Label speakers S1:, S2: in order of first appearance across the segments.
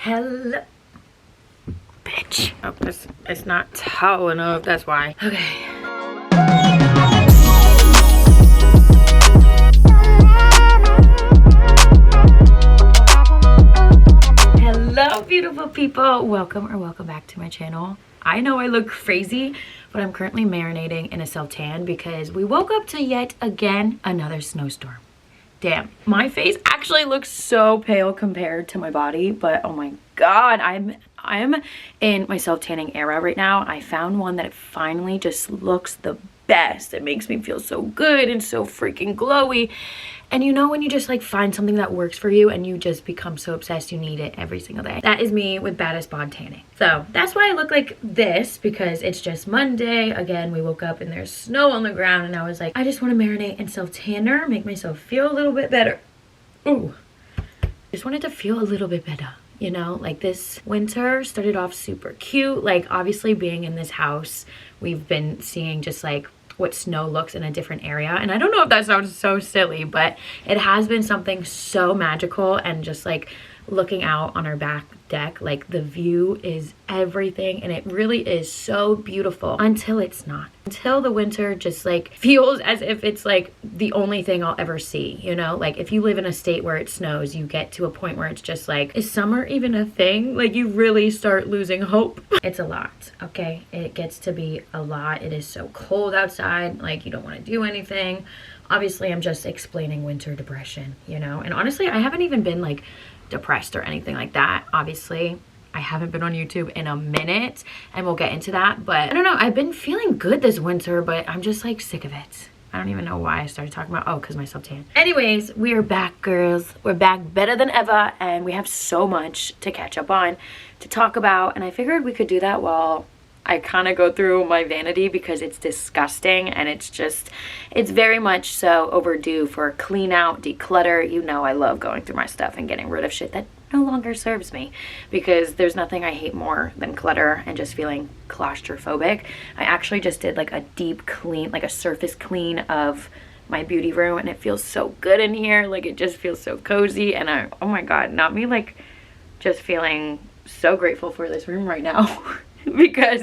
S1: Hello, bitch. Oh, it's not tall enough, that's why. Okay. Hello, beautiful people. Welcome back to my channel. I know I look crazy, but I'm currently marinating in a self-tan because we woke up to yet again another snowstorm. Damn, my face actually looks so pale compared to my body, but oh my god, I'm in my self-tanning era right now. I found one that finally just looks the best. It makes me feel so good and so freaking glowy. And you know when you just like find something that works for you and you just become so obsessed you need it every single day? That is me with Baddest Bod Tanning. So that's why I look like this, because it's just Monday. Again, we woke up and there's snow on the ground and I was like, I just want to marinate in self-tanner, make myself feel a little bit better. Ooh, just wanted to feel a little bit better. You know, like this winter started off super cute. Like obviously being in this house, we've been seeing just like what snow looks in a different area, and I don't know if that sounds so silly, but it has been something so magical. And just like looking out on our back deck, like the view is everything, and it really is so beautiful until it's not, until the winter just like feels as if it's like the only thing I'll ever see. You know, like if you live in a state where it snows, you get to a point where it's just like, is summer even a thing? Like you really start losing hope. It's a lot, okay? It gets to be a lot. It is so cold outside, like you don't want to do anything. Obviously I'm just explaining winter depression, you know, and honestly I haven't even been like depressed or anything like that. Obviously I haven't been on YouTube in a minute, and we'll get into that, but I don't know, I've been feeling good this winter, but I'm just like sick of it. I don't even know why I started talking about, oh, because my self-tan. Anyways, we are back, girls. We're back better than ever, and we have so much to catch up on, to talk about, and I figured we could do that while I kind of go through my vanity, because it's disgusting and it's very much so overdue for a clean out, declutter. You know I love going through my stuff and getting rid of shit that no longer serves me, because there's nothing I hate more than clutter and just feeling claustrophobic. I actually just did like a deep clean, like a surface clean of my beauty room, and it feels so good in here. Like it just feels so cozy, and oh my god, not me like just feeling so grateful for this room right now. Because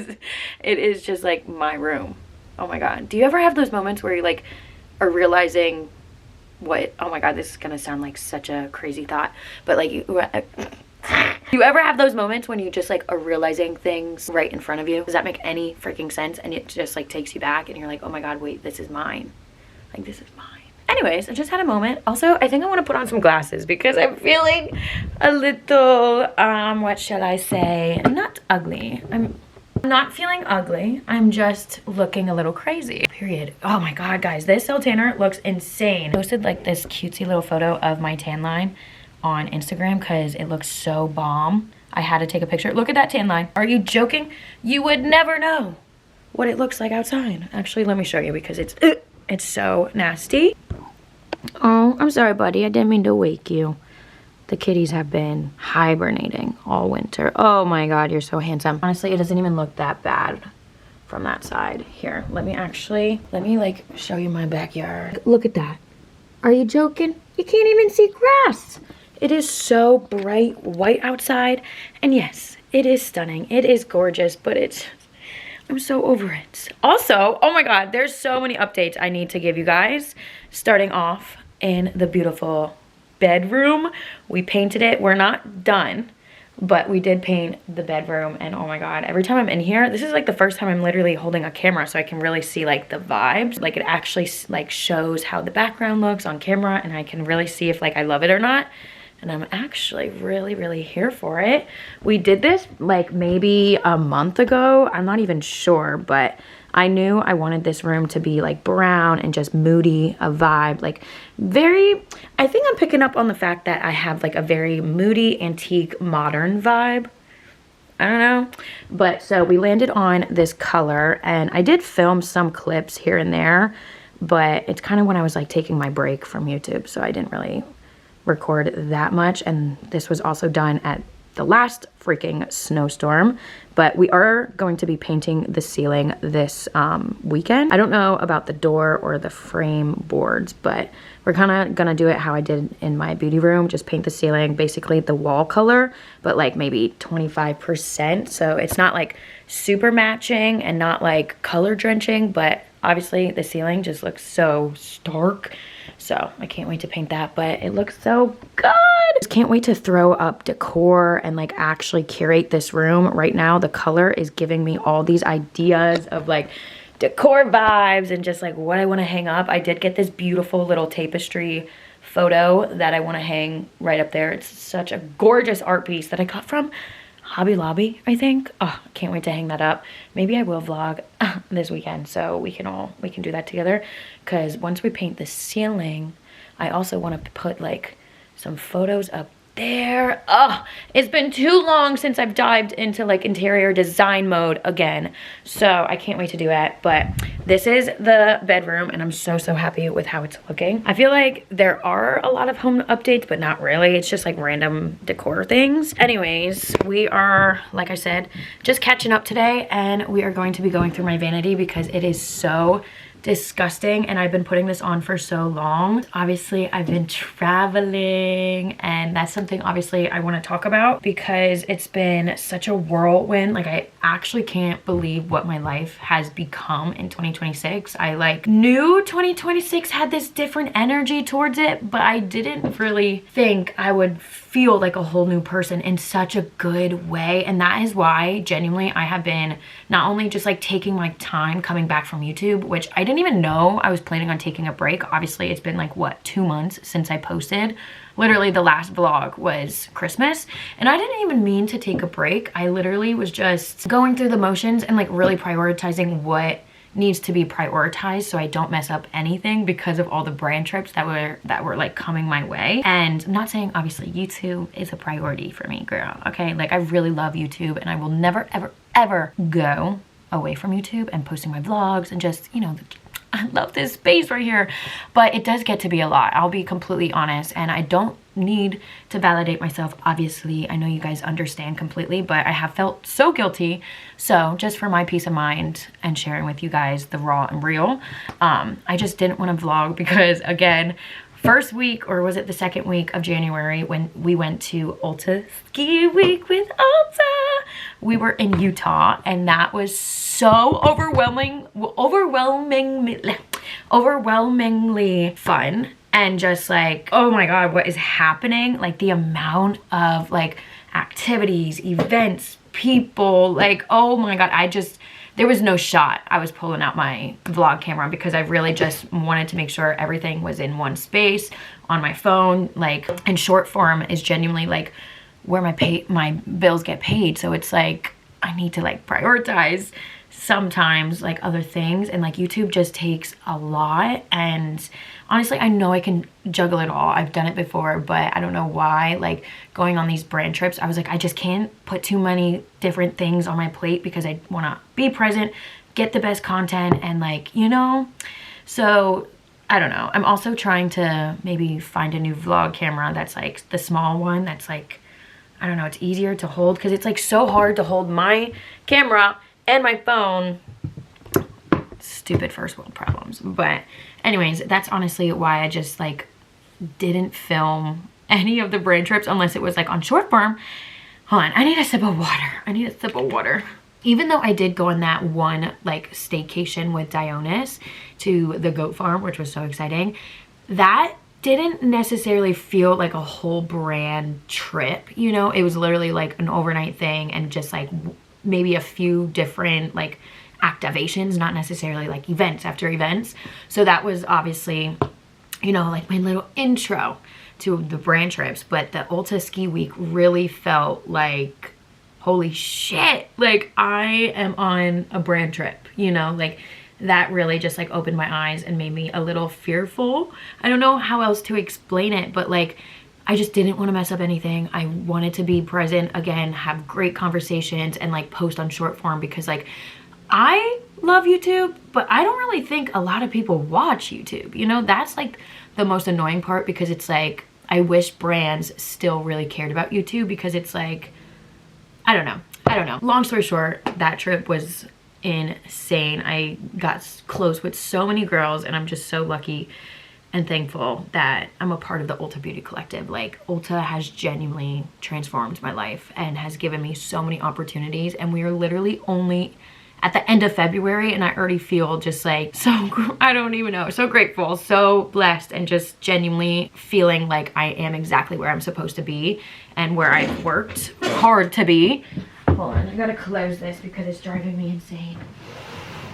S1: it is just like my room. Oh my god, do you ever have those moments where you like are realizing what, oh my god, this is gonna sound like such a crazy thought, but like you ever have those moments when you just like are realizing things right in front of you? Does that make any freaking sense? And it just like takes you back and you're like, oh my god, wait, this is mine. Like this is mine. Anyways, I just had a moment. Also, I think I want to put on some glasses because I'm feeling a little, what shall I say? Not ugly. I'm not feeling ugly. I'm just looking a little crazy. Period. Oh my god, guys. This cell tanner looks insane. I posted like this cutesy little photo of my tan line on Instagram because it looks so bomb. I had to take a picture. Look at that tan line. Are you joking? You would never know what it looks like outside. Actually, let me show you because it's so nasty. Oh, I'm sorry, buddy. I didn't mean to wake you. The kitties have been hibernating all winter. Oh my god, you're so handsome. Honestly, it doesn't even look that bad from that side. Here, let me like show you my backyard. Look at that. Are you joking? You can't even see grass. It is so bright white outside. And yes, it is stunning. It is gorgeous, but I'm so over it. Also, oh my god, there's so many updates I need to give you guys. Starting off in the beautiful bedroom. We painted it. We're not done, but we did paint the bedroom, and oh my god, every time I'm in here, this is like the first time I'm literally holding a camera so I can really see like the vibes. Like it actually like shows how the background looks on camera, and I can really see if like I love it or not. And I'm actually really here for it. We did this like maybe a month ago. I'm not even sure, but I knew I wanted this room to be like brown and just moody, a vibe, like very, I think I'm picking up on the fact that I have like a very moody, antique, modern vibe. I don't know. But so we landed on this color, and I did film some clips here and there, but it's kind of when I was like taking my break from YouTube, so I didn't really record that much. And this was also done at the last freaking snowstorm. But we are going to be painting the ceiling this weekend. I don't know about the door or the frame boards, but we're kind of gonna do it how I did in my beauty room. Just paint the ceiling, basically the wall color, but like maybe 25%. So it's not like super matching and not like color drenching, but obviously the ceiling just looks so stark. So I can't wait to paint that, but it looks so good. Just can't wait to throw up decor and like actually curate this room. Right now, the color is giving me all these ideas of like decor vibes and just like what I want to hang up. I did get this beautiful little tapestry photo that I want to hang right up there. It's such a gorgeous art piece that I got from Hobby Lobby, I think. Oh, can't wait to hang that up. Maybe I will vlog this weekend so we can do that together, because once we paint the ceiling, I also want to put like some photos up there. Oh, it's been too long since I've dived into like interior design mode again, so I can't wait to do it. But this is the bedroom and I'm so happy with how it's looking. I feel like there are a lot of home updates, but not really. It's just like random decor things. Anyways, we are, like I said, just catching up today, and we are going to be going through my vanity because it is so disgusting and I've been putting this on for so long. Obviously I've been traveling, and that's something obviously I want to talk about because it's been such a whirlwind. Like, I actually can't believe what my life has become in 2026. I like knew 2026 had this different energy towards it, but I didn't really think I would feel like a whole new person in such a good way. And that is why genuinely I have been not only just like taking my time coming back from YouTube, which I didn't even know I was planning on taking a break. Obviously it's been like what, 2 months since I posted. Literally the last vlog was Christmas, and I didn't even mean to take a break. I literally was just going through the motions and like really prioritizing what needs to be prioritized so I don't mess up anything because of all the brand trips that were like coming my way. And I'm not saying obviously YouTube is a priority for me, girl, okay? Like, I really love YouTube and I will never ever go away from YouTube and posting my vlogs and just, you know, I love this space right here, but it does get to be a lot. I'll be completely honest, and I don't need to validate myself. Obviously, I know you guys understand completely, but I have felt so guilty. So just for my peace of mind and sharing with you guys the raw and real, I just didn't want to vlog because, again, first week, or was it the second week of January, when we went to Ulta Ski Week with Ulta, we were in Utah, and that was so overwhelmingly fun. And just like, oh my god, what is happening? Like, the amount of like activities, events, people, like, oh my god, there was no shot I was pulling out my vlog camera because I really just wanted to make sure everything was in one space on my phone. Like, and short form is genuinely like where my bills get paid. So it's like, I need to like prioritize sometimes like other things, and like YouTube just takes a lot. And honestly, I know I can juggle it all. I've done it before, but I don't know why, like going on these brand trips, I was like, I just can't put too many different things on my plate because I want to be present, get the best content, and like, you know, so I don't know. I'm also trying to maybe find a new vlog camera that's like the small one that's like, I don't know, it's easier to hold because it's like so hard to hold my camera and my phone. Stupid first world problems. But anyways, that's honestly why I just like didn't film any of the brand trips unless it was like on short form. Hold on, I need a sip of water. Even though I did go on that one like staycation with Dionys to the goat farm, which was so exciting, that didn't necessarily feel like a whole brand trip, you know? It was literally like an overnight thing and just like maybe a few different like activations, not necessarily like events after events. So that was obviously, you know, like my little intro to the brand trips. But the Ulta Ski Week really felt like, holy shit, like I am on a brand trip, you know? Like, that really just like opened my eyes and made me a little fearful. I don't know how else to explain it, but like, I just didn't want to mess up anything. I wanted to be present again, have great conversations, and like post on short form because like I love YouTube, but I don't really think a lot of people watch YouTube. You know, that's like the most annoying part because it's like, I wish brands still really cared about YouTube because it's like, I don't know. Long story short, that trip was insane. I got close with so many girls, and I'm just so lucky and thankful that I'm a part of the Ulta Beauty Collective. Like, Ulta has genuinely transformed my life and has given me so many opportunities, and we are literally only at the end of February, and I already feel just like I don't even know, so grateful, so blessed, and just genuinely feeling like I am exactly where I'm supposed to be and where I've worked hard to be. Hold on, I gotta close this because it's driving me insane.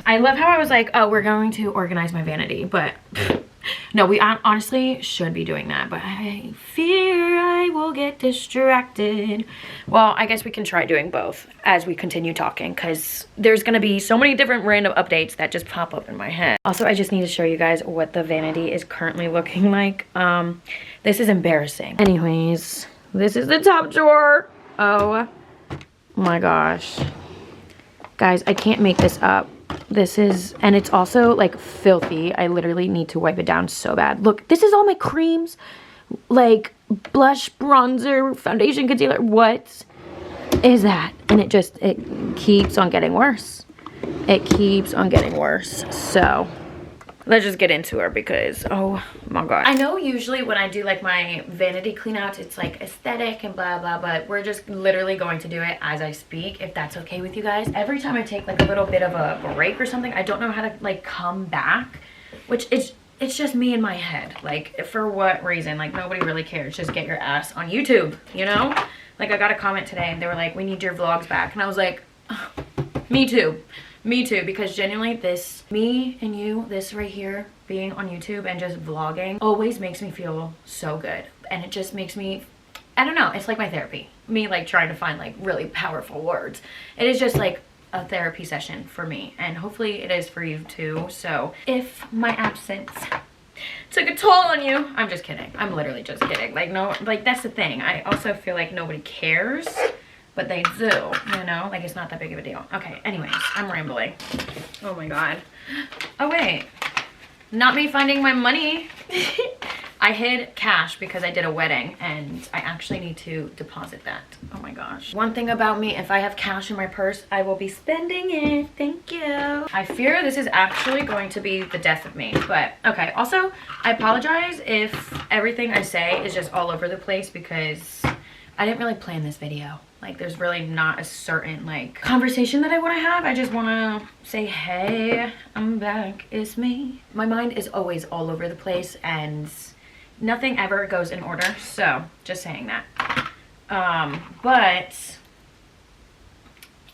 S1: I love how I was like, oh, we're going to organize my vanity, but no, we honestly should be doing that, but I fear I will get distracted. Well, I guess we can try doing both as we continue talking, because there's gonna be so many different random updates that just pop up in my head. Also, I just need to show you guys what the vanity is currently looking like. This is embarrassing. Anyways, this is the top drawer. Oh my gosh. Guys, I can't make this up. This is, and it's also like filthy. I literally need to wipe it down so bad. Look, this is all my creams, like blush, bronzer, foundation, concealer. What is that? And it keeps on getting worse. It keeps on getting worse. So let's just get into her because, oh my god. I know usually when I do like my vanity clean outs, it's like aesthetic and blah blah, but we're just literally going to do it as I speak, if that's okay with you guys. Every time I take like a little bit of a break or something, I don't know how to like come back, which it's just me in my head. Like, for what reason? Like, nobody really cares. Just get your ass on YouTube, you know? Like, I got a comment today and they were like, we need your vlogs back, and I was like, oh, me too. Me too, because genuinely this, me and you, this right here, being on YouTube and just vlogging always makes me feel so good. And it just makes me, I don't know, it's like my therapy. Me like trying to find like really powerful words. It is just like a therapy session for me, and hopefully it is for you too. So if my absence took a toll on you, I'm just kidding. I'm literally just kidding. Like, no, like that's the thing. I also feel like nobody cares. But they do, you know? Like, it's not that big of a deal. Okay, anyways, I'm rambling. Oh my god. Oh wait, not me finding my money. I hid cash because I did a wedding and I actually need to deposit that. Oh my gosh. One thing about me, if I have cash in my purse, I will be spending it. Thank you. I fear this is actually going to be the death of me, but okay. Also, I apologize if everything I say is just all over the place because I didn't really plan this video. Like, there's really not a certain like conversation that I want to have. I just want to say, hey, I'm back, it's me. My mind is always all over the place and nothing ever goes in order, so just saying that. But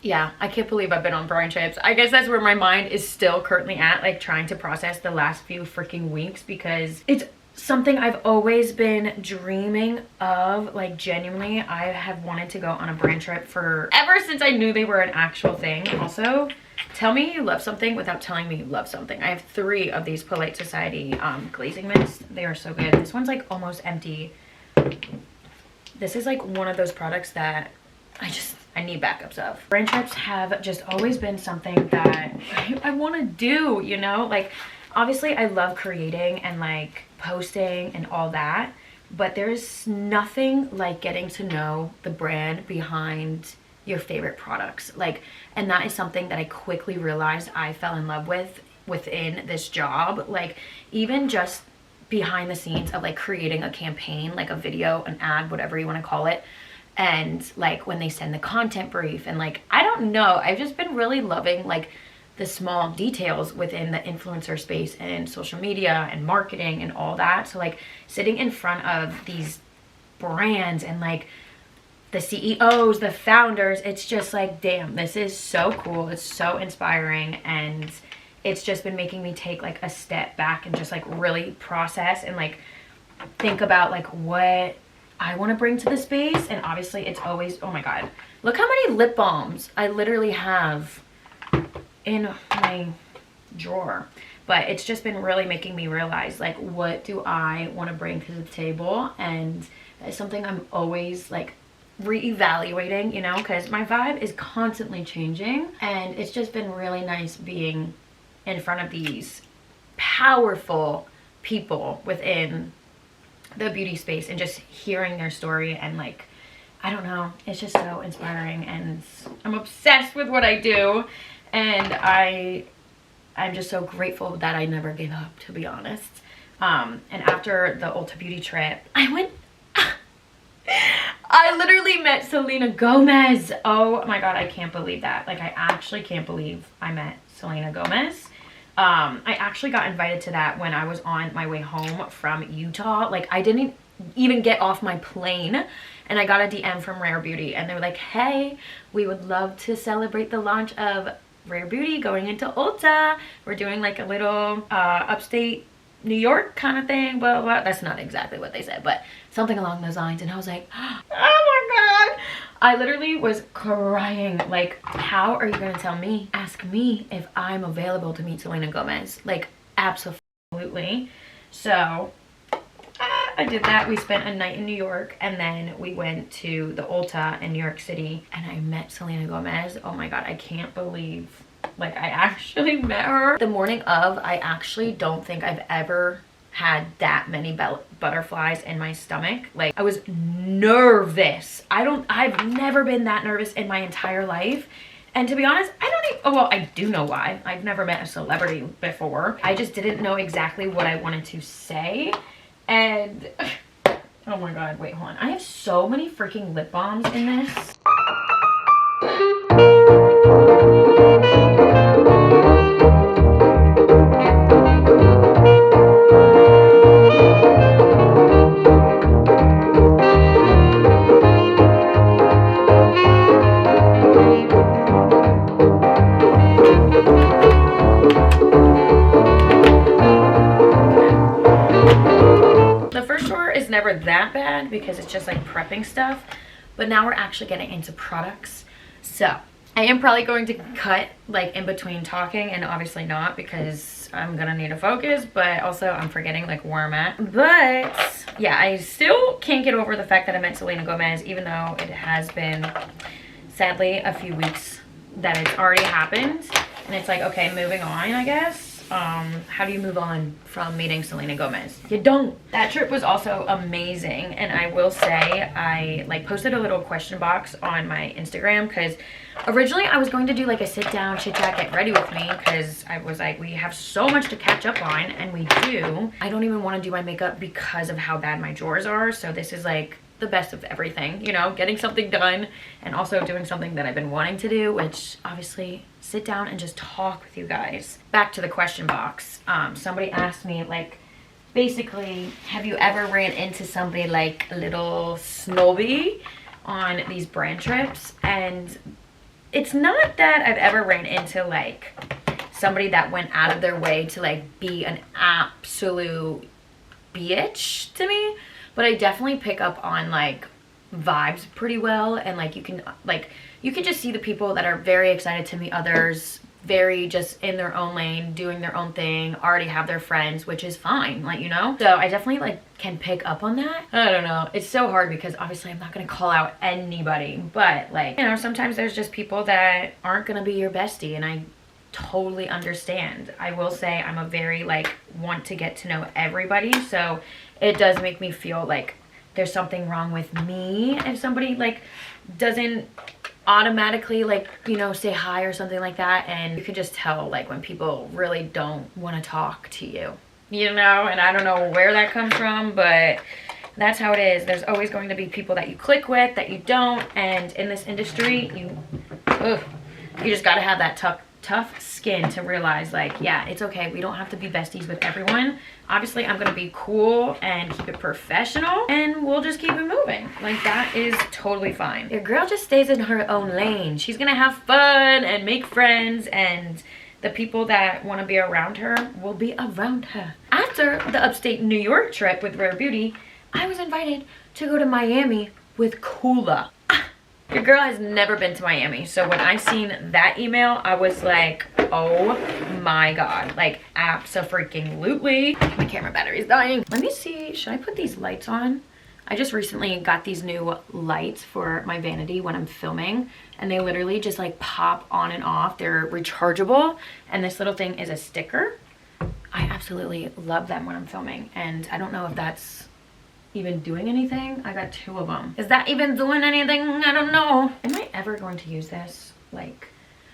S1: yeah, I can't believe I've been on brine trips. I guess that's where my mind is still currently at, like trying to process the last few freaking weeks, because it's something I've always been dreaming of. Like, genuinely, I have wanted to go on a brand trip for ever since I knew they were an actual thing. Also, tell me you love something without telling me you love something. I have 3 of these Polite Society glazing mists. They are so good. This one's like almost empty. This is like one of those products that I need backups of. Brand trips have just always been something that I want to do, you know? Like, obviously I love creating and like posting and all that, but there's nothing like getting to know the brand behind your favorite products. Like, and that is something that I quickly realized I fell in love with within this job. Like, even just behind the scenes of like creating a campaign, like a video, an ad, whatever you want to call it, and like when they send the content brief, and like, I don't know, I've just been really loving like the small details within the influencer space and social media and marketing and all that. So like sitting in front of these brands and like the CEOs, the founders, it's just like, damn, this is so cool. It's so inspiring, and it's just been making me take like a step back and just like really process and like think about like what I want to bring to the space. And obviously it's always, oh my god, look how many lip balms I literally have in my drawer. But it's just been really making me realize like, what do I want to bring to the table? And it's something I'm always like reevaluating, you know, because my vibe is constantly changing, and it's just been really nice being in front of these powerful people within the beauty space and just hearing their story and like I don't know, it's just so inspiring, and I'm obsessed with what I do, and I'm just so grateful that I never gave up, to be honest. And after the Ulta Beauty trip, I literally met Selena Gomez. Oh my god, I can't believe that. Like, I actually can't believe I met Selena Gomez. I actually got invited to that when I was on my way home from Utah. Like, I didn't even get off my plane, and I got a DM from Rare Beauty, and they were like, hey, we would love to celebrate the launch of Rare Beauty going into Ulta. We're doing like a little upstate New York kind of thing, blah, blah, blah. That's not exactly what they said, but something along those lines. And I was like, oh my god, I literally was crying. Like, how are you gonna tell me, ask me if I'm available to meet Selena Gomez? Like, absolutely. So I did that. We spent a night in New York, and then we went to the Ulta in New York City, and I met Selena Gomez. Oh my god, I can't believe, like, I actually met her. The morning of, I actually don't think I've ever had that many butterflies in my stomach. Like, I was nervous. I've never been that nervous in my entire life. And to be honest, I don't even, oh, well, I do know why. I've never met a celebrity before. I just didn't know exactly what I wanted to say. And oh my god, wait, hold on. I have so many freaking lip balms in this. Never that bad because it's just like prepping stuff, but now we're actually getting into products. So I am probably going to cut like in between talking, and obviously not, because I'm gonna need to focus, but also I'm forgetting like where I'm at. But yeah, I still can't get over the fact that I met Selena Gomez, even though it has been sadly a few weeks that it's already happened. And it's like, okay, moving on, I guess. How do you move on from meeting Selena Gomez? You don't. That trip was also amazing, and I will say I like posted a little question box on my Instagram, because originally I was going to do like a sit down chit chat, get ready with me, because I was like, we have so much to catch up on, and we do. I don't even want to do my makeup because of how bad my drawers are, so this is like the best of everything, you know, getting something done and also doing something that I've been wanting to do, which obviously sit down and just talk with you guys. Back to the question box. Somebody asked me, like, basically, have you ever ran into somebody like a little snobby on these brand trips? And it's not that I've ever ran into like somebody that went out of their way to like be an absolute bitch to me, but I definitely pick up on like vibes pretty well, and like you can just see the people that are very excited to meet others, very just in their own lane, doing their own thing, already have their friends, which is fine, like, you know. So I definitely like can pick up on that. I don't know, it's so hard because obviously I'm not gonna call out anybody, but like, you know, sometimes there's just people that aren't gonna be your bestie, and I totally understand. I will say I'm a very like want to get to know everybody, so it does make me feel like there's something wrong with me if somebody like doesn't automatically like, you know, say hi or something like that. And you can just tell like when people really don't want to talk to you, you know. And I don't know where that comes from, but that's how it is. There's always going to be people that you click with, that you don't, and in this industry you just got to have that tough skin to realize like, yeah, it's okay, we don't have to be besties with everyone. Obviously I'm gonna be cool and keep it professional, and we'll just keep it moving. Like, that is totally fine. Your girl just stays in her own lane. She's gonna have fun and make friends, and the people that want to be around her will be around her. After the upstate New York trip with Rare Beauty, I was invited to go to Miami with Kula. Your girl has never been to Miami, so when I seen that email, I was like, oh my god, like, abso-freaking-lutely. My camera battery's dying. Let me see, should I put these lights on? I just recently got these new lights for my Vanity when I'm filming, and they literally just like pop on and off. They're rechargeable, and this little thing is a sticker. I absolutely love them when I'm filming, and I don't know if that's even doing anything. I got 2 of them. Is that even doing anything? I don't know. Am I ever going to use this? Like,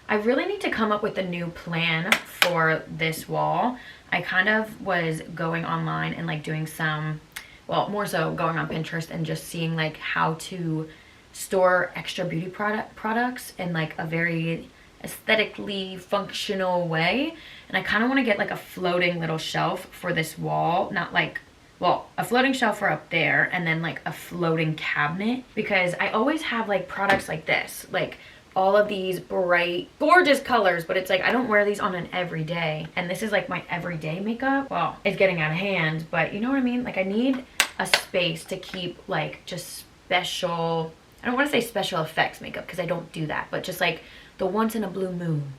S1: I really need to come up with a new plan for this wall. I kind of was going online and like doing some, well, more so going on Pinterest and just seeing like how to store extra beauty products in like a very aesthetically functional way. And I kind of want to get like a floating little shelf for this wall, not like, well, a floating shelf for up there, and then like a floating cabinet, because I always have like products like this, like all of these bright gorgeous colors, but it's like I don't wear these on an everyday, and this is like my everyday makeup. Well, it's getting out of hand, but you know what I mean. Like I need a space to keep like just special, I don't want to say special effects makeup because I don't do that, but just like the once in a blue moon,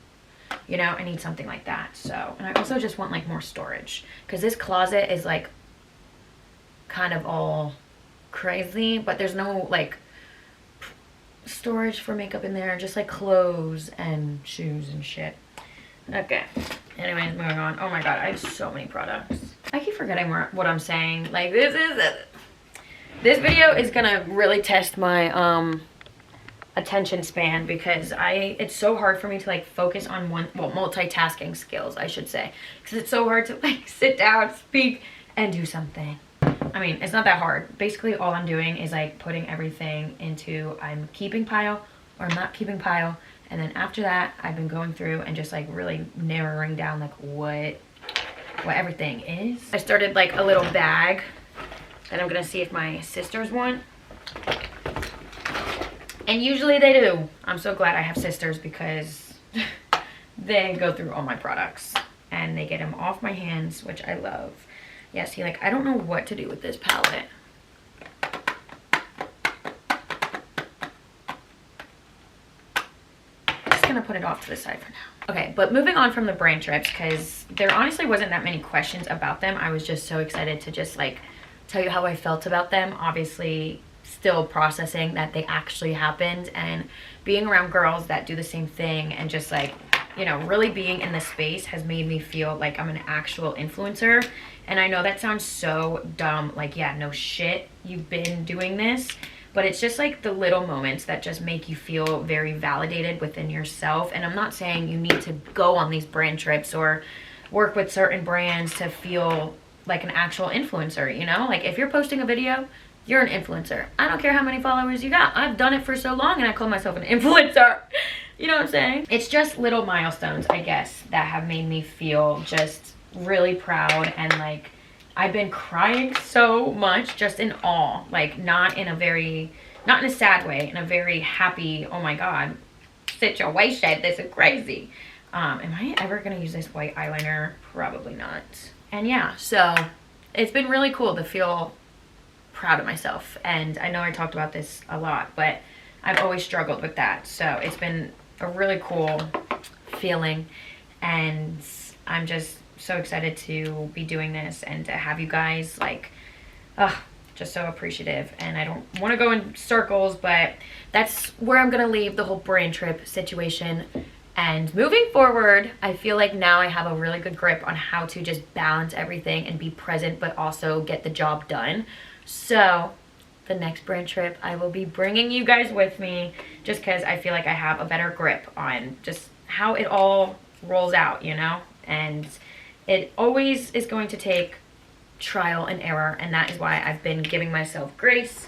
S1: you know. I need something like that. So, and I also just want like more storage, because this closet is like kind of all crazy, but there's no like storage for makeup in there, just like clothes and shoes and shit. Okay, anyways, moving on. Oh my god, I have so many products. I keep forgetting what I'm saying. Like this video is gonna really test my attention span, because it's so hard for me to like focus on one, well, multitasking skills I should say, because it's so hard to like sit down, speak, and do something. I mean, it's not that hard. Basically all I'm doing is like putting everything into I'm keeping pile or I'm not keeping pile, and then after that I've been going through and just like really narrowing down like what everything is. I started like a little bag that I'm gonna see if my sisters want, and usually they do. I'm so glad I have sisters, because they go through all my products and they get them off my hands, which I love. Yeah, see, like, I don't know what to do with this palette. Just gonna put it off to the side for now. Okay, but moving on from the brand trips, because there honestly wasn't that many questions about them. I was just so excited to just like tell you how I felt about them. Obviously still processing that they actually happened, and being around girls that do the same thing, and just like, you know, really being in this space has made me feel like I'm an actual influencer. And I know that sounds so dumb, like, yeah, no shit, you've been doing this, but it's just like the little moments that just make you feel very validated within yourself. And I'm not saying you need to go on these brand trips or work with certain brands to feel like an actual influencer, you know? Like, if you're posting a video, you're an influencer. I don't care how many followers you got. I've done it for so long and I call myself an influencer. You know what I'm saying? It's just little milestones, I guess, that have made me feel just really proud. And like, I've been crying so much, just in awe, like not in a sad way, in a very happy, oh my god, situation. This is crazy. Am I ever gonna use this white eyeliner? Probably not. And yeah, so it's been really cool to feel proud of myself. And I know I talked about this a lot, but I've always struggled with that. So it's been a really cool feeling, and I'm just so excited to be doing this and to have you guys like, just so appreciative. And I don't want to go in circles, but that's where I'm gonna leave the whole brand trip situation. And moving forward, I feel like now I have a really good grip on how to just balance everything and be present, but also get the job done. So the next brand trip, I will be bringing you guys with me, just because I feel like I have a better grip on just how it all rolls out, you know? And it always is going to take trial and error, and that is why I've been giving myself grace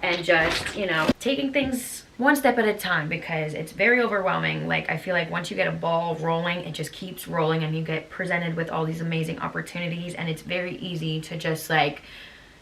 S1: and just, you know, taking things one step at a time, because it's very overwhelming. Like, I feel like once you get a ball rolling, it just keeps rolling, and you get presented with all these amazing opportunities, and it's very easy to just like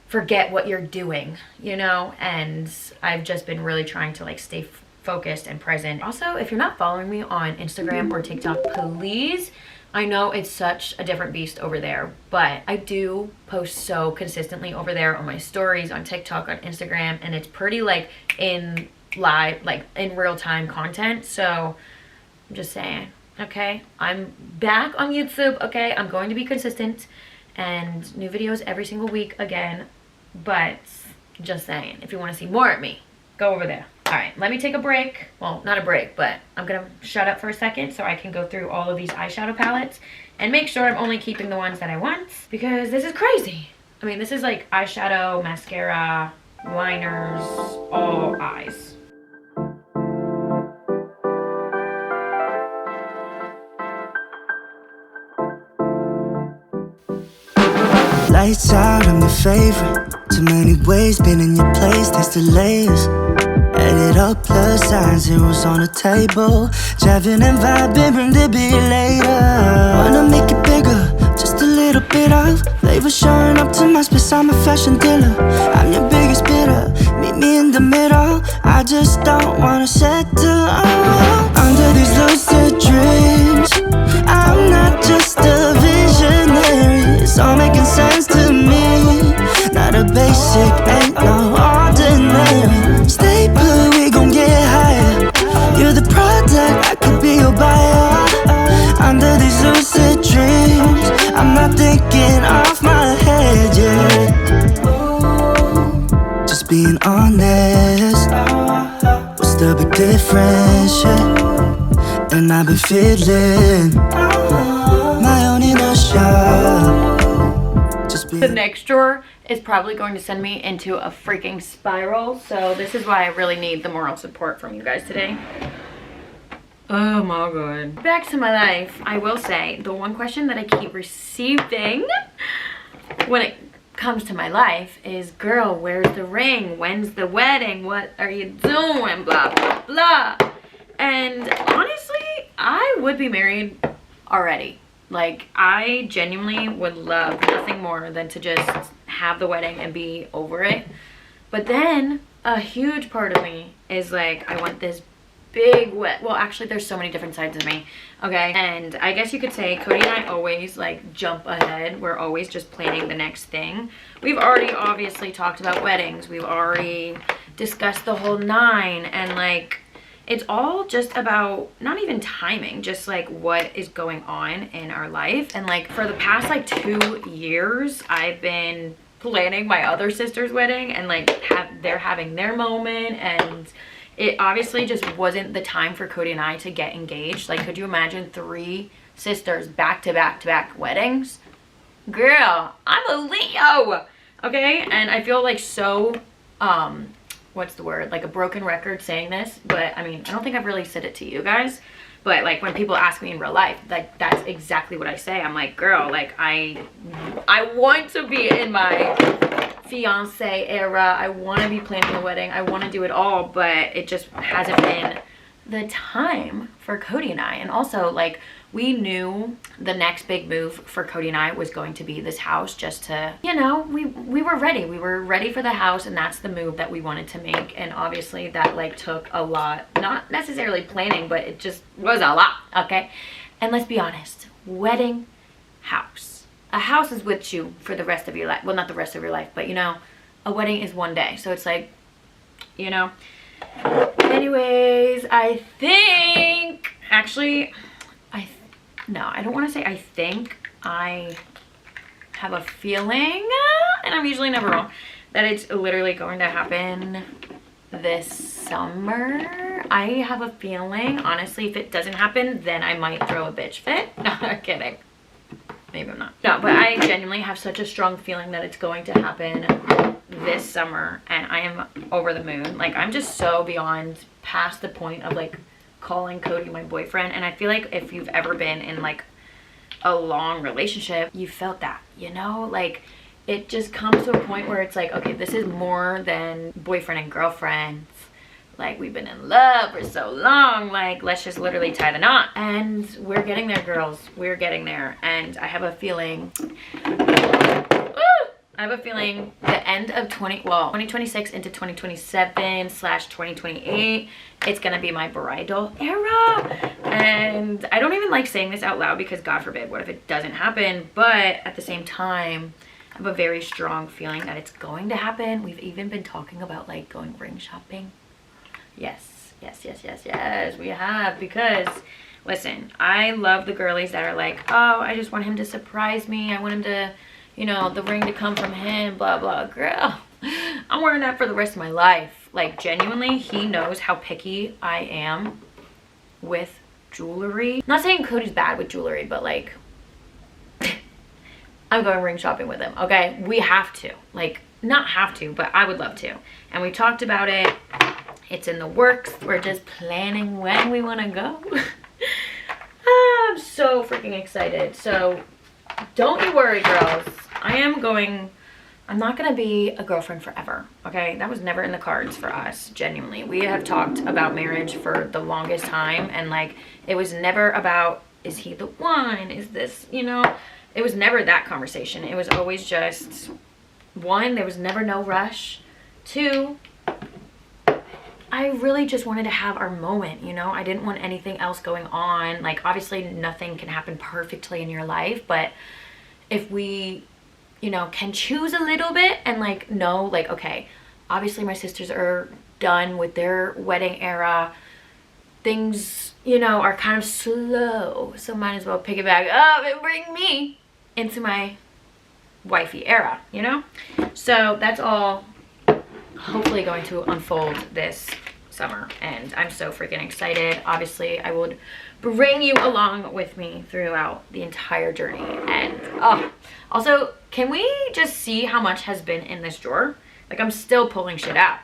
S1: forget what you're doing, you know? And I've just been really trying to like stay focused and present. Also, if you're not following me on Instagram or TikTok, please, I know it's such a different beast over there, but I do post so consistently over there on my stories, on TikTok, on Instagram, and it's pretty like in live, like in real time content. So I'm just saying, okay, I'm back on YouTube, okay? I'm going to be consistent and new videos every single week again, but just saying, if you want to see more of me, go over there. All right, let me take a break. Well, not a break, but I'm gonna shut up for a second so I can go through all of these eyeshadow palettes and make sure I'm only keeping the ones that I want, because this is crazy. I mean, this is like eyeshadow, mascara, liners, all eyes.
S2: Lights out, I'm your favorite. Too many ways, been in your place, there's delays. Add it up, plus sign, zeros on the table. Driving and vibing, bring the beat later. Wanna make it bigger, just a little bit of flavor showing up to my space, I'm a fashion dealer. I'm your biggest bidder, meet me in the middle. I just don't wanna settle under these lucid dreams. I'm not just a visionary, it's all making sense to me. Not a basic, ain't no ordinary. Stay put, we gon' get higher. You're the product, I could be your buyer. Under these lucid dreams, I'm not thinking off my head yet. Just being honest, what's the big difference, yeah? And I've been feeling my own inertia.
S1: The next drawer is probably going to send me into a freaking spiral, so this is why I really need the moral support from you guys today. Oh my god. Back to my life. I will say, the one question that I keep receiving when it comes to my life is, girl, where's the ring? When's the wedding? What are you doing? Blah, blah, blah. And honestly, I would be married already. Like, I genuinely would love nothing more than to just have the wedding and be over it. But then a huge part of me is like, I want this big well, actually there's so many different sides of me, okay? And I guess you could say Cody and I always like jump ahead. We're always just planning the next thing. We've already obviously talked about weddings. We've already discussed the whole 9, and like, it's all just about not even timing, just like what is going on in our life. And like for the past like 2 years, I've been planning my other sister's wedding, and like they're having their moment, and it obviously just wasn't the time for Cody and I to get engaged. Like, could you imagine 3 sisters back to back to back weddings? Girl, I'm a Leo, okay? And I feel like so what's the word, like a broken record saying this, but I mean, I don't think I've really said it to you guys, but like when people ask me in real life, like that's exactly what I say. I'm like, girl, like I want to be in my fiance era. I want to be planning the wedding. I want to do it all, but it just hasn't been the time for Cody and I. And also, like, we knew the next big move for Cody and I was going to be this house, just to, you know, we were ready. We were ready for the house, and that's the move that we wanted to make. And obviously that like took a lot, not necessarily planning, but it just was a lot, okay? And let's be honest, wedding, house. A house is with you for the rest of your life. Well, not the rest of your life, but you know, a wedding is one day. So it's like, you know. Anyways, I think, actually, no, I don't want to say I think. I have a feeling, and I'm usually never wrong, that it's literally going to happen this summer. I have a feeling, honestly, if it doesn't happen, then I might throw a bitch fit. No, I'm kidding. Maybe I'm not. No, but I genuinely have such a strong feeling that it's going to happen this summer, and I am over the moon. Like, I'm just so beyond past the point of like calling Cody my boyfriend. And I feel like if you've ever been in like a long relationship, you felt that, you know, like it just comes to a point where it's like, okay, this is more than boyfriend and girlfriend. Like, we've been in love for so long, like let's just literally tie the knot. And we're getting there, girls. We're getting there. And I have a feeling the end of 2026 into 2027/2028, it's gonna be my bridal era. And I don't even like saying this out loud because God forbid, what if it doesn't happen? But at the same time, I have a very strong feeling that it's going to happen. We've even been talking about like going ring shopping. Yes, we have, because listen, I love the girlies that are like, oh, I just want him to surprise me. I want him to, you know, the ring to come from him, blah, blah. Girl, I'm wearing that for the rest of my life. Like, genuinely, he knows how picky I am with jewelry. I'm not saying Cody's bad with jewelry, but like, I'm going ring shopping with him, okay? We have to. Like, not have to, but I would love to. And we talked about it. It's in the works. We're just planning when we want to go. I'm so freaking excited. So don't you worry, girls. I'm not gonna be a girlfriend forever, okay? That was never in the cards for us, genuinely. We have talked about marriage for the longest time, and like, it was never about, is he the one? Is this, you know? It was never that conversation. It was always just, one, there was never no rush. Two, I really just wanted to have our moment, you know? I didn't want anything else going on. Like, obviously nothing can happen perfectly in your life, but if we, you know, can choose a little bit and like know, like, okay, obviously my sisters are done with their wedding era. Things, you know, are kind of slow, so might as well pick it back up and bring me into my wifey era, you know? So that's all hopefully going to unfold this summer, and I'm so freaking excited. Obviously I would bring you along with me throughout the entire journey. And oh, also, can we just see how much has been in this drawer? Like, I'm still pulling shit out.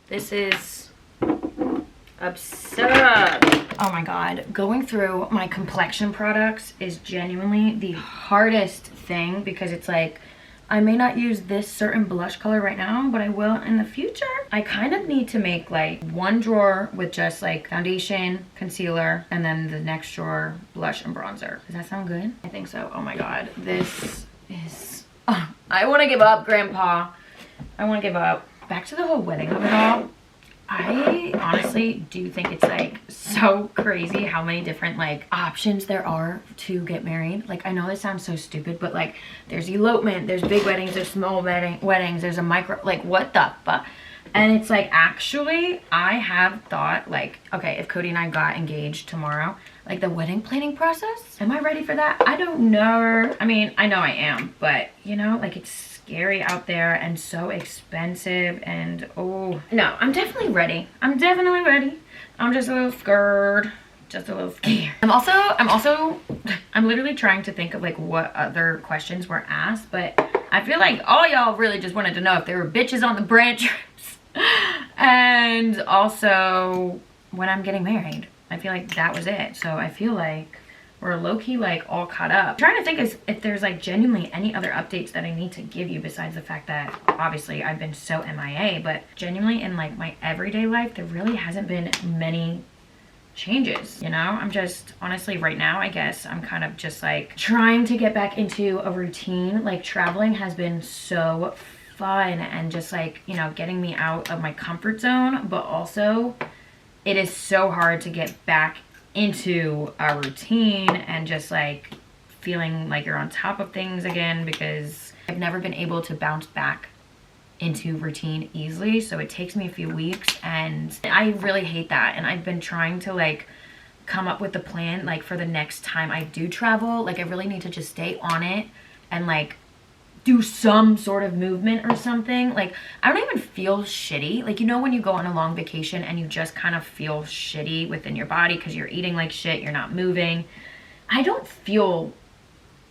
S1: This is absurd. Oh my god, going through my complexion products is genuinely the hardest thing, because it's like, I may not use this certain blush color right now, but I will in the future. I kind of need to make like one drawer with just like foundation, concealer, and then the next drawer, blush and bronzer. Does that sound good? I think so. Oh my god, this is, oh, I want to give up, Grandpa. I want to give up. Back to the whole wedding of it all. I honestly do think it's like so crazy how many different like options there are to get married. Like, I know this sounds so stupid, but like, there's elopement, there's big weddings, there's small weddings, there's a micro, like, what the fuck? And it's like, actually, I have thought like, okay, if Cody and I got engaged tomorrow, like the wedding planning process, am I ready for that? I don't know. I mean, I know I am, but you know, like, it's scary out there and so expensive, and oh no, I'm definitely ready. I'm definitely ready. I'm just a little scared. Just a little scared. I'm literally trying to think of like what other questions were asked, but I feel like all y'all really just wanted to know if there were bitches on the branch trips and also when I'm getting married. I feel like that was it. So I feel like we're low-key like all caught up. I'm trying to think if there's like genuinely any other updates that I need to give you besides the fact that obviously I've been so MIA, but genuinely in like my everyday life, there really hasn't been many changes, you know? I'm just, honestly, right now, I guess I'm kind of just like trying to get back into a routine. Like, traveling has been so fun and just like, you know, getting me out of my comfort zone, but also it is so hard to get back into a routine and just like feeling like you're on top of things again, because I've never been able to bounce back into routine easily. So it takes me a few weeks, and I really hate that. And I've been trying to like come up with a plan like for the next time I do travel. Like, I really need to just stay on it and like do some sort of movement or something. Like, I don't even feel shitty. Like, you know, when you go on a long vacation and you just kind of feel shitty within your body because you're eating like shit, you're not moving. I don't feel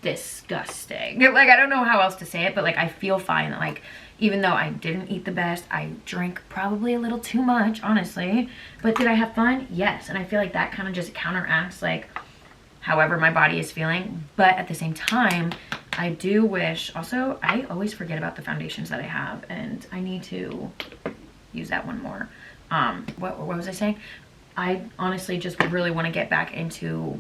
S1: disgusting. Like, I don't know how else to say it, but like, I feel fine. Like, even though I didn't eat the best, I drank probably a little too much, honestly. But did I have fun? Yes. And I feel like that kind of just counteracts like however my body is feeling. But at the same time, I do wish, also, I always forget about the foundations that I have, and I need to use that one more. What was I saying? I honestly just really want to get back into,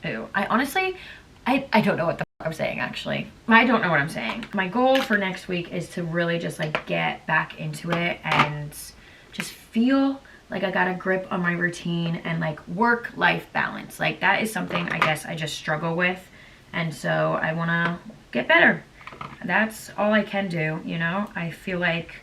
S1: I honestly don't know what the fuck I'm saying, actually. I don't know what I'm saying. My goal for next week is to really just like get back into it and just feel like I got a grip on my routine and like work-life balance. Like, that is something I guess I just struggle with. And so I want to get better. That's all I can do, you know? I feel like,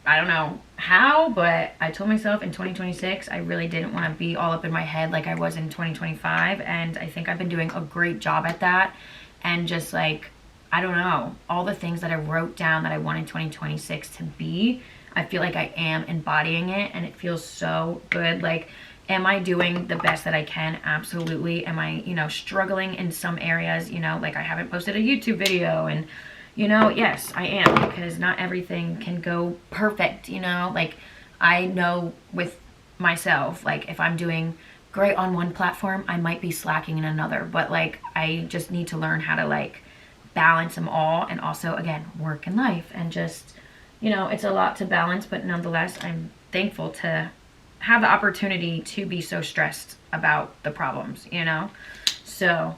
S1: I don't know how, but I told myself in 2026, I really didn't want to be all up in my head like I was in 2025. And I think I've been doing a great job at that. And just like, I don't know, all the things that I wrote down that I wanted 2026 to be, I feel like I am embodying it, and it feels so good. Like, am I doing the best that I can? Absolutely. Am I, you know, struggling in some areas? You know, like I haven't posted a YouTube video, and, you know, yes, I am, because not everything can go perfect, you know? Like, I know with myself, like, if I'm doing great on one platform, I might be slacking in another, but like, I just need to learn how to like balance them all, and also, again, work and life, and just, you know, it's a lot to balance, but nonetheless, I'm thankful to have the opportunity to be so stressed about the problems, you know? So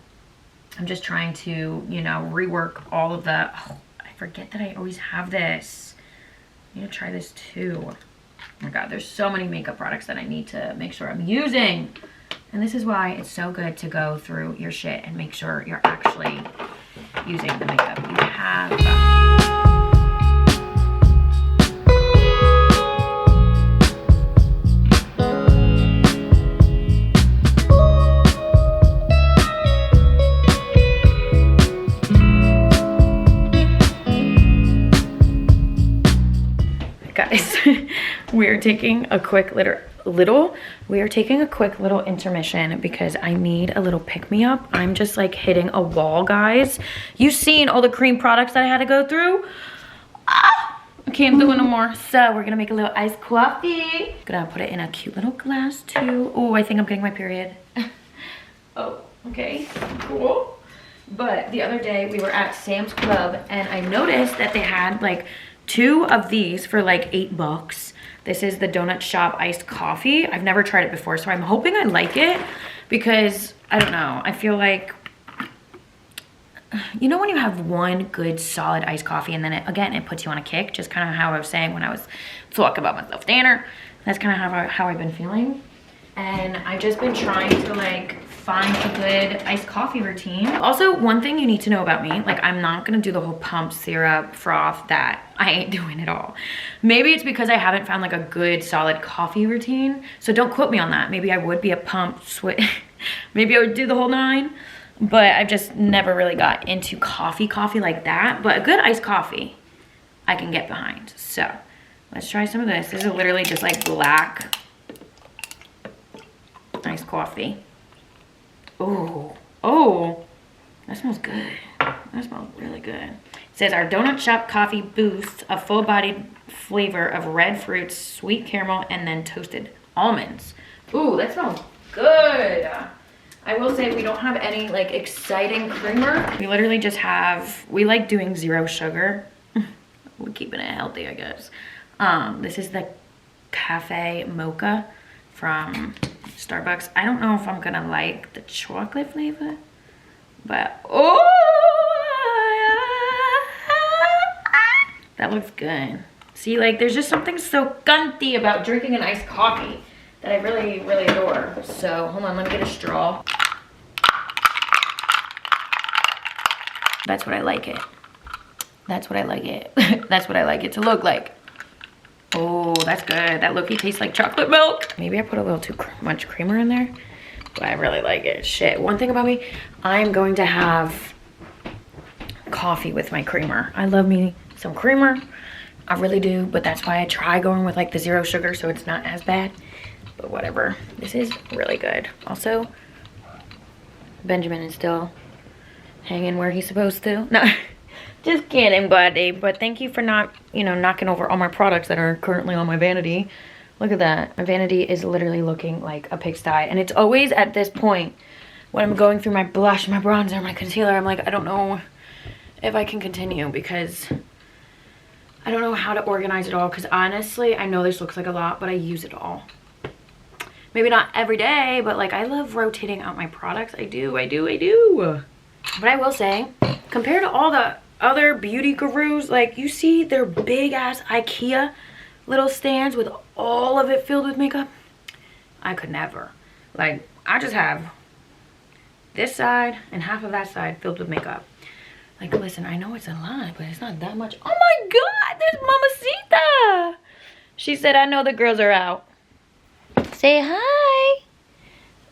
S1: I'm just trying to, you know, rework all of the, oh, I forget that I always have this. I need to try this too. Oh my God, there's so many makeup products that I need to make sure I'm using. And this is why it's so good to go through your shit and make sure you're actually using the makeup you have. Guys, we are taking a quick little intermission because I need a little pick-me-up. I'm just like hitting a wall, guys. You've seen all the cream products that I had to go through. I can't do it no more. So we're gonna make a little iced coffee. Gonna put it in a cute little glass too. Oh, I think I'm getting my period. Oh, okay, cool. But the other day we were at Sam's Club and I noticed that they had like 2 of these for like $8. This is the Donut Shop iced coffee. I've never tried it before, so I'm hoping I like it, because I don't know, I feel like, you know, when you have one good solid iced coffee and then it puts you on a kick, just kind of how I was saying when I was talking about myself dinner. That's kind of how I've been feeling. And I've just been trying to like find a good iced coffee routine. Also, one thing you need to know about me, like, I'm not gonna do the whole pump syrup froth. That I ain't doing at all. Maybe it's because I haven't found like a good solid coffee routine, so don't quote me on that. Maybe I would be a pump maybe I would do the whole 9, but I've just never really got into coffee like that. But a good iced coffee I can get behind. So let's try some of this. This is literally just like black iced coffee. Oh, that smells good. That smells really good. It says our Donut Shop coffee boosts a full-bodied flavor of red fruits, sweet caramel, and then toasted almonds. Ooh, that smells good. I will say we don't have any like exciting creamer. We literally just have, we like doing 0 sugar. We're keeping it healthy, I guess. This is the cafe mocha from Starbucks. I don't know if I'm gonna like the chocolate flavor, but oh, that looks good. See, like, there's just something so cunty about drinking an iced coffee that I really, really adore. So hold on, let me get a straw. That's what I like it. That's what I like it. That's what I like it to look like. Oh, that's good. That low-key tastes like chocolate milk. Maybe I put a little too much creamer in there, but I really like it. Shit, one thing about me, I'm going to have coffee with my creamer. I love me some creamer. I really do, but that's why I try going with like the 0 sugar so it's not as bad. But whatever. This is really good. Also, Benjamin is still hanging where he's supposed to. No. Just kidding, buddy. But thank you for not, you know, knocking over all my products that are currently on my vanity. Look at that. My vanity is literally looking like a pigsty. And it's always at this point when I'm going through my blush, my bronzer, my concealer. I'm like, I don't know if I can continue, because I don't know how to organize it all. Because honestly, I know this looks like a lot, but I use it all. Maybe not every day, but like, I love rotating out my products. I do. But I will say, compared to all the other beauty gurus, like, you see their big ass IKEA little stands with all of it filled with makeup. I could never. Like, I just have this side and half of that side filled with makeup. Like, listen, I know it's a lot, but it's not that much. Oh my God, there's Mamacita. She said, I know the girls are out. Say hi.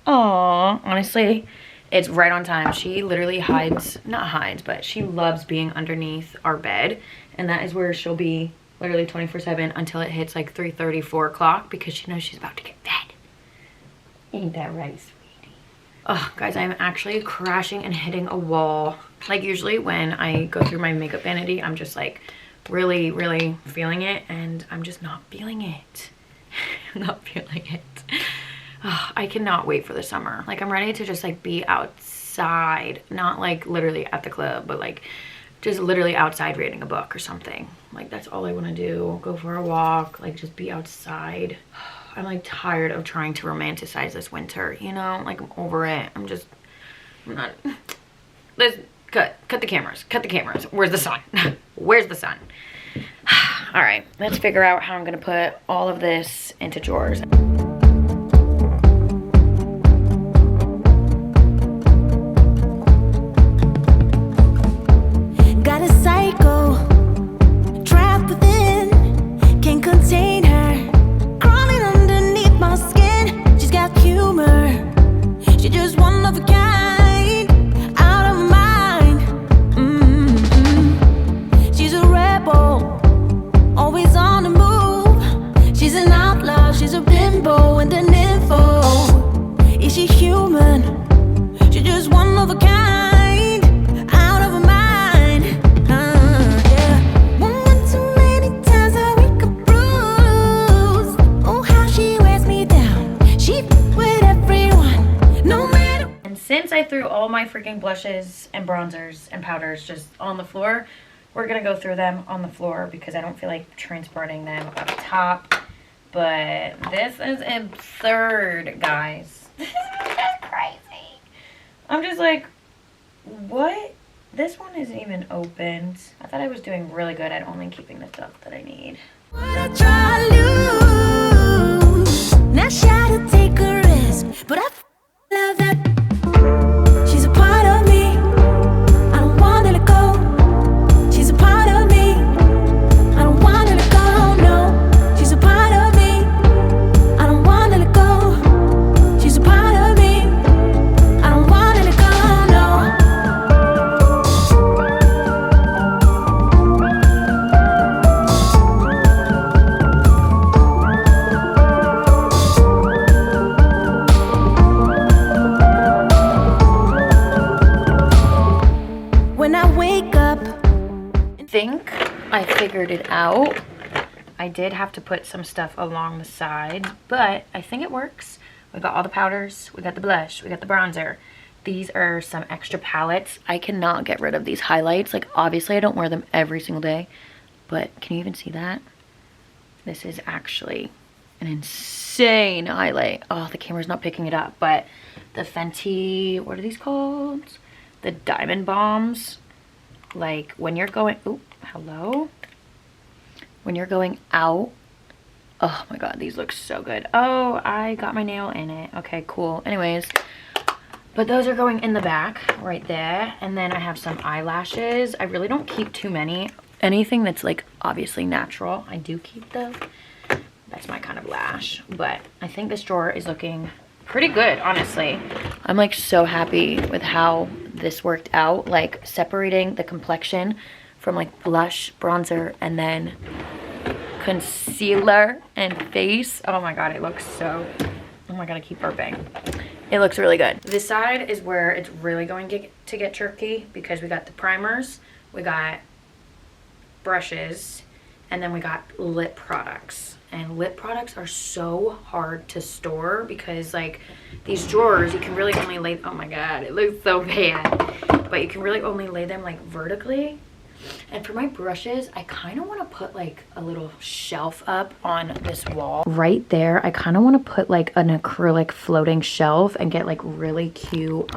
S1: Aw, honestly, it's right on time. She literally hides, not hides, but she loves being underneath our bed. And that is where she'll be literally 24/7 until it hits like 3:30, 4 o'clock because she knows she's about to get fed. Ain't that right, sweetie? Oh, guys, I'm actually crashing and hitting a wall. Like usually when I go through my makeup vanity, I'm just like really, really feeling it, and I'm just not feeling it. I'm not feeling it. Oh, I cannot wait for the summer. Like I'm ready to just like be outside, not like literally at the club, but like just literally outside reading a book or something. Like that's all I want to do. Go for a walk, like just be outside. I'm like tired of trying to romanticize this winter, you know? Like I'm over it. I'm not. Let's cut the cameras. Cut the cameras. Where's the sun? Where's the sun? All right, let's figure out how I'm gonna put all of this into drawers.
S2: Got a psycho trapped within, can't contain her, crawling underneath my skin. She's got humor, she's just one of a kind, out of mind. She's a rebel, always on the move. She's an outlaw, she's a bimbo and an info. Is she human? She's just one of a kind, out of her mind. Yeah. One too many times I wake up bruised. Oh, how she wears me down. She with everyone, no matter.
S1: And since I threw all my freaking blushes and bronzers and powders just on the floor, we're gonna go through them on the floor because I don't feel like transporting them up top. But this is absurd, guys. This is just crazy. I'm just like, what? This one isn't even opened. I thought I was doing really good at only keeping the stuff that I need.
S2: What I try to lose. Now shy to take a risk, but I love that. She's a part of me. I don't want to let go. She's a part of me. I don't want to let go. No, she's a part of me. I don't want to let go. She's a part of me. I don't want to let go. No. When I wake up,
S1: I think I figured it out. I did have to put some stuff along the sides, but I think it works. We got all the powders, we got the blush, we got the bronzer. These are some extra palettes. I cannot get rid of these highlights. Like obviously I don't wear them every single day, but can you even see that? This is actually an insane highlight. Oh, the camera's not picking it up, but the Fenty, what are these called? The Diamond Bombs. Like when you're going, oh, hello. When you're going out, oh my God, these look so good. Oh, I got my nail in it. Okay, cool. Anyways, but those are going in the back right there. And then I have some eyelashes. I really don't keep too many. Anything that's like obviously natural, I do keep though. That's my kind of lash. But I think this drawer is looking pretty good, honestly. I'm like so happy with how this worked out, like separating the complexion from like blush, bronzer, and then concealer and face. Oh my God, it looks so, oh my God, I keep burping. It looks really good. This side is where it's really going to get tricky because we got the primers, we got brushes, and then we got lip products. And lip products are so hard to store because like these drawers, you can really only lay, oh my God, it looks so bad. But you can really only lay them like vertically. And for my brushes, I kind of want to put like a little shelf up on this wall. Right there, I kind of want to put like an acrylic floating shelf and get like really cute,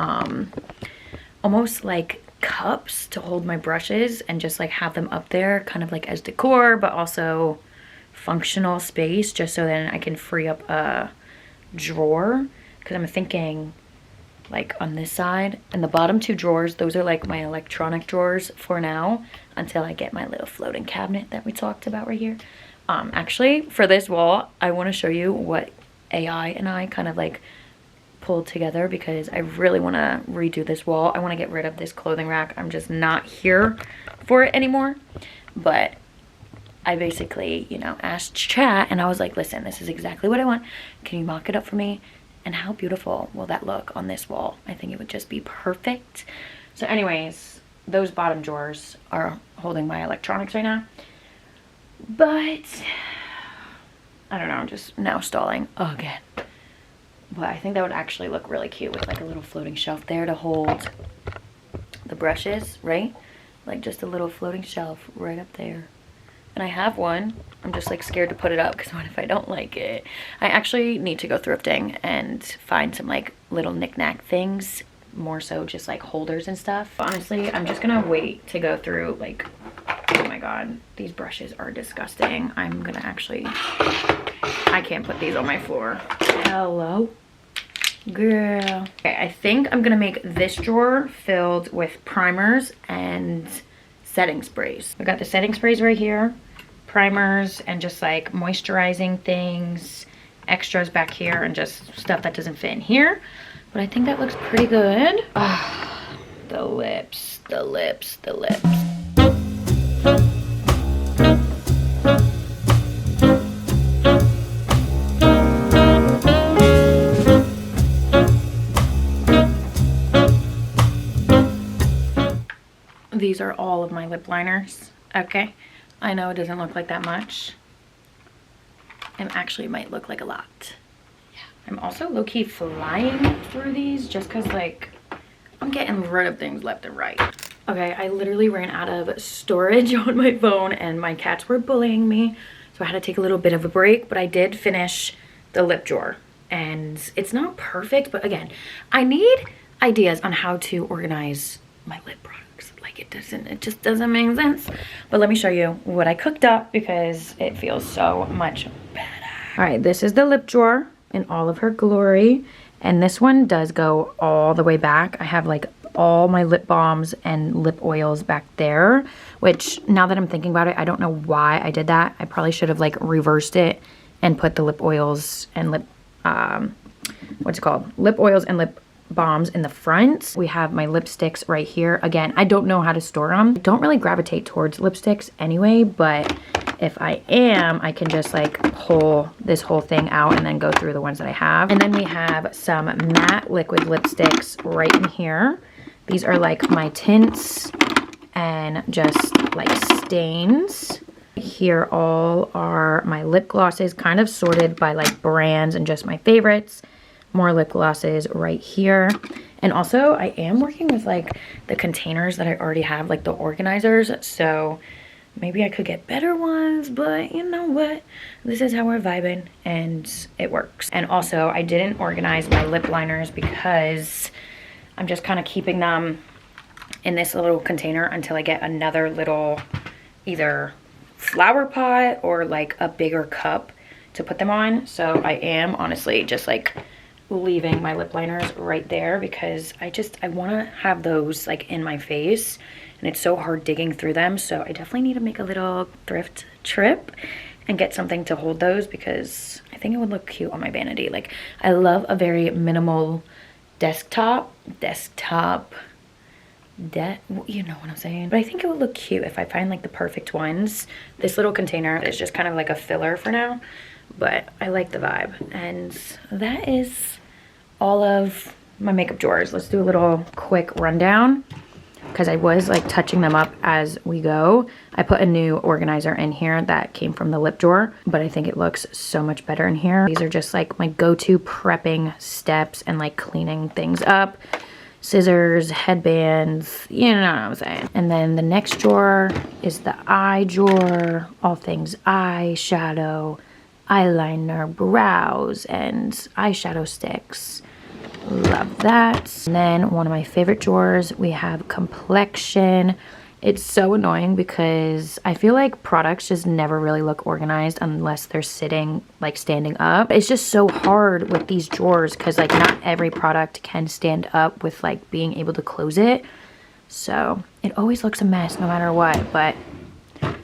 S1: almost like cups to hold my brushes and just like have them up there kind of like as decor, but also functional space just so then I can free up a drawer. Because I'm thinking like on this side and the bottom two drawers, those are like my electronic drawers for now until I get my little floating cabinet that we talked about right here. Actually for this wall, I want to show you what AI and I kind of like pulled together because I really want to redo this wall. I want to get rid of this clothing rack. I'm just not here for it anymore. But I basically, you know, asked chat and I was like, listen, this is exactly what I want. Can you mock it up for me? And how beautiful will that look on this wall? I think it would just be perfect. So anyways, those bottom drawers are holding my electronics right now. But I don't know, I'm just now stalling again. But I think that would actually look really cute with like a little floating shelf there to hold the brushes, right? Like just a little floating shelf right up there. And I have one. I'm just like scared to put it up because what if I don't like it? I actually need to go thrifting and find some like little knick-knack things, more so just like holders and stuff. Honestly, I'm just gonna wait to go through like, oh my god, these brushes are disgusting. I'm gonna actually, I can't put these on my floor. Hello, girl. Okay, I think I'm gonna make this drawer filled with primers and setting sprays. I got the setting sprays right here, primers, and just like moisturizing things, extras back here, and just stuff that doesn't fit in here. But I think that looks pretty good. Ah, the lips, the lips, the lips. These are all of my lip liners. Okay, I know it doesn't look like that much. It actually might look like a lot. Yeah. I'm also low-key flying through these just because like I'm getting rid of things left and right. Okay, I literally ran out of storage on my phone and my cats were bullying me, so I had to take a little bit of a break, but I did finish the lip drawer. And it's not perfect, but again, I need ideas on how to organize my lip products. Like it just doesn't make sense. But let me show you what I cooked up because it feels so much better. All right, this is the lip drawer in all of her glory. And this one does go all the way back. I have like all my lip balms and lip oils back there, which now that I'm thinking about it, I don't know why I did that. I probably should have like reversed it and put the lip oils and lip, what's it called? Lip oils and lip balms in the front. We have my lipsticks right here. Again, I don't know how to store them. I don't really gravitate towards lipsticks anyway, but if I am, I can just like pull this whole thing out and then go through the ones that I have. And then we have some matte liquid lipsticks right in here. These are like my tints and just like stains. Here all are my lip glosses, kind of sorted by like brands and just my favorites. More lip glosses right here. And also I am working with like the containers that I already have, like the organizers, so maybe I could get better ones, but you know what, this is how we're vibing and it works. And also I didn't organize my lip liners because I'm just kind of keeping them in this little container until I get another little either flower pot or like a bigger cup to put them on. So I am honestly just like leaving my lip liners right there because I want to have those like in my face and it's so hard digging through them. So I definitely need to make a little thrift trip and get something to hold those because I think it would look cute on my vanity. Like I love a very minimal desktop, you know what I'm saying. But I think it would look cute if I find like the perfect ones. This little container is just kind of like a filler for now, but I like the vibe. And that is all of my makeup drawers. Let's do a little quick rundown because I was like touching them up as we go. I put a new organizer in here that came from the lip drawer, but I think it looks so much better in here. These are just like my go-to prepping steps and like cleaning things up. Scissors, headbands, you know what I'm saying. And then the next drawer is the eye drawer, all things eyeshadow, eyeliner, brows, and eyeshadow sticks. Love that. And then one of my favorite drawers, we have complexion. It's so annoying because I feel like products just never really look organized unless they're sitting, like standing up. It's just so hard with these drawers because like not every product can stand up with like being able to close it. So it always looks a mess no matter what, but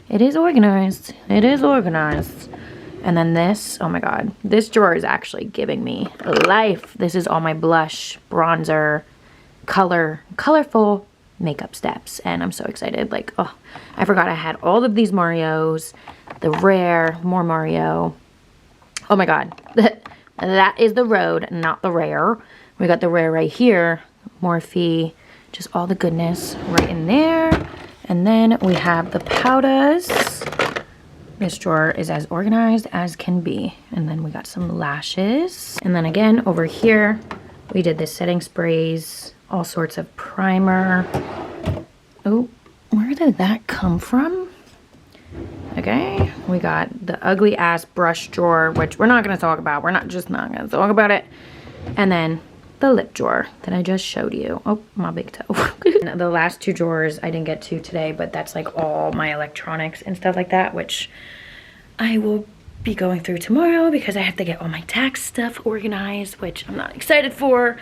S1: it is organized. It is organized. And then this, oh my god, this drawer is actually giving me life. This is all my blush, bronzer, colorful makeup steps, and I'm so excited. Like, oh, I forgot I had all of these Marios. the rare, more Mario. Oh my god. That is the road, not the rare. We got the rare right here, Morphe, just all the goodness right in there. And then we have the powders. This drawer is as organized as can be. And then we got some lashes. And then again, over here, we did the setting sprays, all sorts of primer. Oh, where did that come from? Okay, we got the ugly ass brush drawer, which we're not gonna talk about. We're not gonna talk about it. And then the lip drawer that I just showed you. Oh, my big toe. The last two drawers I didn't get to today, but that's like all my electronics and stuff like that, which I will be going through tomorrow because I have to get all my tax stuff organized, which I'm not excited for.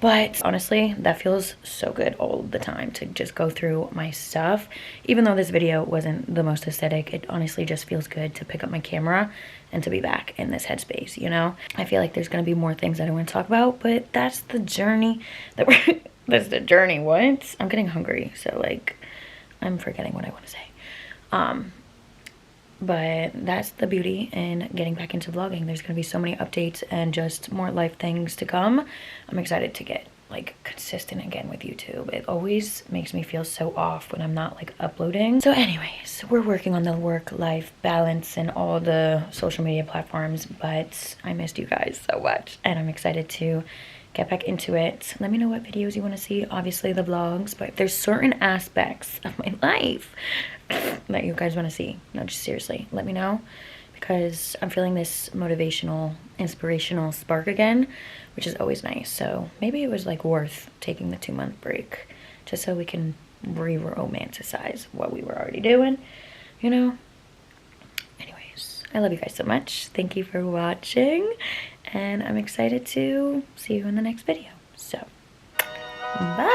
S1: But honestly, that feels so good all the time to just go through my stuff. Even though this video wasn't the most aesthetic, it honestly just feels good to pick up my camera and to be back in this headspace, you know? I feel like there's gonna be more things that I want to talk about, but that's the journey that we're, that's the journey, what? I'm getting hungry, so like, I'm forgetting what I want to say. But that's the beauty in getting back into vlogging. There's gonna be so many updates and just more life things to come. I'm excited to get like consistent again with YouTube. It always makes me feel so off when I'm not like uploading. So anyways, we're working on the work-life balance and all the social media platforms, but I missed you guys so much and I'm excited to get back into it. Let me know what videos you want to see. Obviously the vlogs, but if there's certain aspects of my life that you guys want to see, no, just seriously, let me know, because I'm feeling this motivational, inspirational spark again, which is always nice. So maybe it was like worth taking the 2-month break just so we can re-romanticize what we were already doing, you know? Anyways, I love you guys so much. Thank you for watching, and I'm excited to see you in the next video. So, bye!